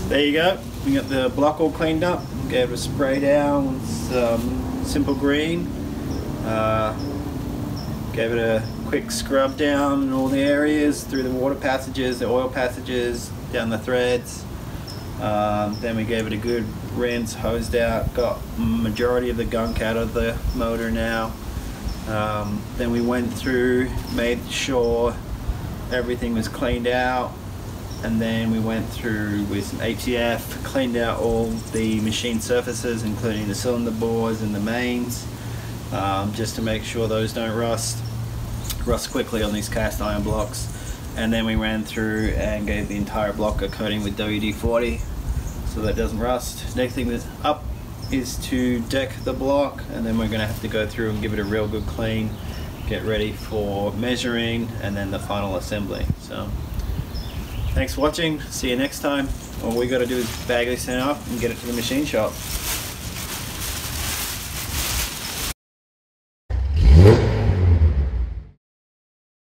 There you go, we got the block all cleaned up, gave it a spray down with some simple green, gave it a quick scrub down in all the areas, through the water passages, the oil passages, down the threads. Then we gave it a good rinse, hosed out, got majority of the gunk out of the motor now. Then we went through, made sure everything was cleaned out, and then we went through with some ATF, cleaned out all the machine surfaces, including the cylinder bores and the mains, just to make sure those don't rust quickly on these cast iron blocks. And then we ran through and gave the entire block a coating with WD-40 so that it doesn't rust. Next thing that's up is to deck the block, and then we're going to have to go through and give it a real good clean, get ready for measuring and then the final assembly. So thanks for watching, see you next time. All we got to do is bag this thing up and get it to the machine shop.